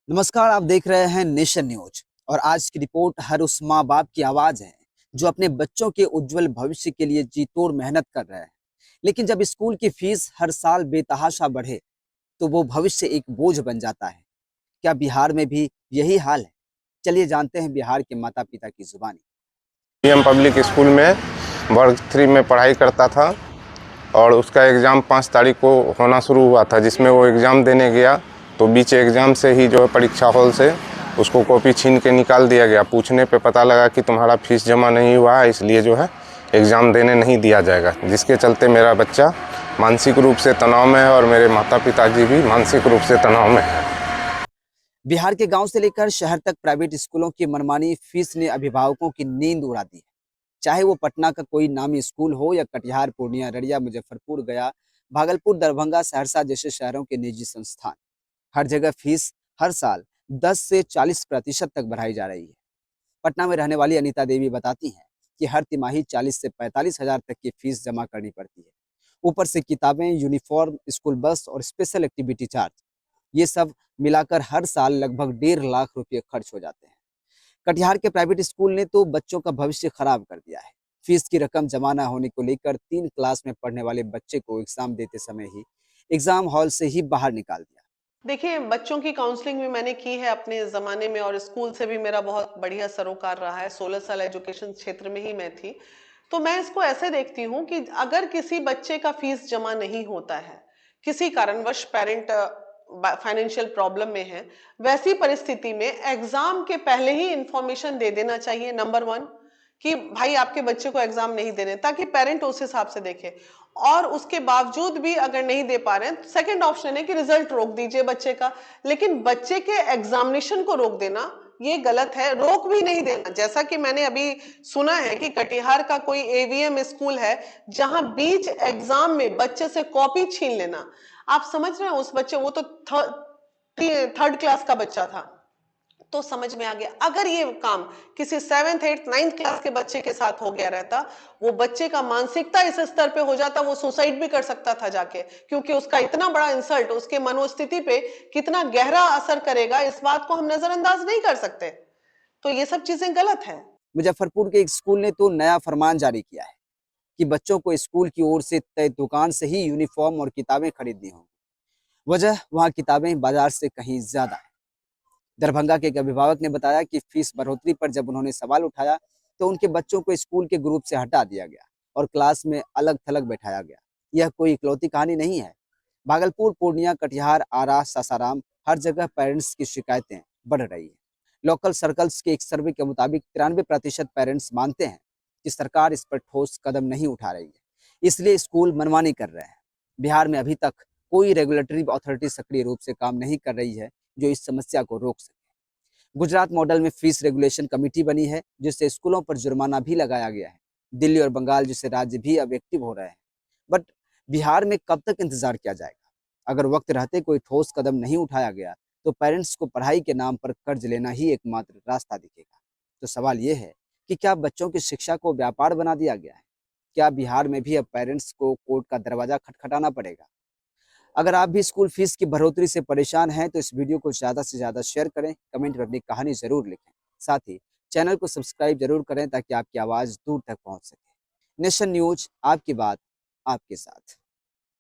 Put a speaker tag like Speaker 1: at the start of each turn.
Speaker 1: नमस्कार, आप देख रहे हैं नेशन न्यूज। और आज की रिपोर्ट हर उस माँ बाप की आवाज है जो अपने बच्चों के उज्जवल भविष्य के लिए जी तोड़ मेहनत कर रहे हैं। लेकिन जब स्कूल की फीस हर साल बेतहाशा बढ़े तो वो भविष्य एक बोझ बन जाता है। क्या बिहार में भी यही हाल है? चलिए जानते हैं बिहार के माता पिता की जुबानी।
Speaker 2: पीएम पब्लिक स्कूल में वर्ग 3 में पढ़ाई करता था और उसका एग्ज़ाम 5 तारीख को होना शुरू हुआ था, जिसमें वो एग्ज़ाम देने गया तो बीच एग्ज़ाम से ही जो है परीक्षा हॉल से उसको कॉपी छीन के निकाल दिया गया। पूछने पे पता लगा कि तुम्हारा फीस जमा नहीं हुआ है, इसलिए जो है एग्ज़ाम देने नहीं दिया जाएगा, जिसके चलते मेरा बच्चा मानसिक रूप से तनाव में है और मेरे माता पिताजी भी मानसिक रूप से तनाव में है।
Speaker 1: बिहार के गांव से लेकर शहर तक प्राइवेट स्कूलों की मनमानी फीस ने अभिभावकों की नींद उड़ा दी है। चाहे वो पटना का कोई नामी स्कूल हो या कटिहार, पूर्णिया, अररिया, मुजफ्फरपुर, गया, भागलपुर, दरभंगा, सहरसा जैसे शहरों के निजी संस्थान, हर जगह फीस हर साल 10 से 40% तक बढ़ाई जा रही है। पटना में रहने वाली अनीता देवी बताती हैं कि हर तिमाही 40 से 45 हजार तक की फीस जमा करनी पड़ती है। ऊपर से किताबें, यूनिफॉर्म, स्कूल बस और स्पेशल एक्टिविटी चार्ज, ये सब मिलाकर हर साल लगभग 1.5 लाख रुपये खर्च हो जाते हैं। कटिहार के प्राइवेट स्कूल ने तो बच्चों का भविष्य खराब कर दिया है। फीस की रकम जमा न होने को लेकर 3 क्लास में पढ़ने वाले बच्चे को एग्जाम देते समय ही एग्जाम हॉल से ही बाहर निकाल दिया।
Speaker 3: देखिए, बच्चों की काउंसलिंग भी मैंने की है अपने ज़माने में और स्कूल से भी मेरा बहुत बढ़िया सरोकार रहा है। 16 साल एजुकेशन क्षेत्र में ही मैं थी। तो मैं इसको ऐसे देखती हूँ कि अगर किसी बच्चे का फीस जमा नहीं होता है, किसी कारणवश पेरेंट फाइनेंशियल प्रॉब्लम में है, वैसी परिस्थिति में एग्ज़ाम के पहले ही इन्फॉर्मेशन दे देना चाहिए, नंबर 1, कि भाई आपके बच्चे को एग्ज़ाम नहीं देने, ताकि पेरेंट उस हिसाब से देखे। और उसके बावजूद भी अगर नहीं दे पा रहे हैं, सेकंड ऑप्शन है कि रिजल्ट रोक दीजिए बच्चे का। लेकिन बच्चे के एग्जामिनेशन को रोक देना ये गलत है। रोक भी नहीं देना, जैसा कि मैंने अभी सुना है कि कटिहार का कोई एवीएम स्कूल है जहां बीच एग्जाम में बच्चे से कॉपी छीन लेना। आप समझ रहे हैं, उस बच्चे, वो तो थर्ड क्लास का बच्चा था। तो समझ में आ गया, अगर ये काम किसी 7th 8th 9th क्लास के बच्चे के साथ हो गया रहता, वो बच्चे का मानसिकता इस स्तर पे हो जाता, वो सुसाइड भी कर सकता था जाके, क्योंकि उसका इतना बड़ा इंसल्ट उसके मनोस्थिति पे कितना गहरा असर करेगा, इस बात को हम नजरअंदाज नहीं कर सकते। तो ये सब चीजें गलत है।
Speaker 1: मुजफ्फरपुर के एक स्कूल ने तो नया फरमान जारी किया है कि बच्चों को स्कूल की ओर से तय दुकान से ही यूनिफॉर्म और किताबें खरीदनी होंगी। वजह, वहाँ किताबें बाजार से कहीं ज्यादा है। दरभंगा के एक अभिभावक ने बताया कि फीस बढ़ोतरी पर जब उन्होंने सवाल उठाया तो उनके बच्चों को स्कूल के ग्रुप से हटा दिया गया और क्लास में अलग थलग बैठाया गया। यह कोई इकलौती कहानी नहीं है। भागलपुर, पूर्णिया, कटिहार, आरा, सासाराम, हर जगह पेरेंट्स की शिकायतें बढ़ रही है। लोकल सर्कल्स के एक सर्वे के मुताबिक 93% पेरेंट्स मानते हैं कि सरकार इस पर ठोस कदम नहीं उठा रही है, इसलिए स्कूल मनमानी कर रहे हैं। बिहार में अभी तक कोई रेगुलेटरी अथॉरिटी सक्रिय रूप से काम नहीं कर रही है जो इस समस्या को रोक सके। गुजरात मॉडल में फीस रेगुलेशन कमेटी बनी है जिससे स्कूलों पर जुर्माना भी लगाया गया है। दिल्ली और बंगाल जैसे राज्य भी अब एक्टिव हो रहे हैं। बट बिहार में कब तक इंतजार किया जाएगा? अगर वक्त रहते कोई ठोस कदम नहीं उठाया गया तो पेरेंट्स को पढ़ाई के नाम पर कर्ज लेना ही एकमात्र रास्ता दिखेगा। तो सवाल ये है कि क्या बच्चों की शिक्षा को व्यापार बना दिया गया है? क्या बिहार में भी अब पेरेंट्स को कोर्ट का दरवाजा खटखटाना पड़ेगा? अगर आप भी स्कूल फीस की बढ़ोतरी से परेशान हैं तो इस वीडियो को ज़्यादा से ज़्यादा शेयर करें, कमेंट में अपनी कहानी ज़रूर लिखें। साथ ही चैनल को सब्सक्राइब जरूर करें ताकि आपकी आवाज़ दूर तक पहुंच सके। नेशन न्यूज, आपकी बात आपके साथ।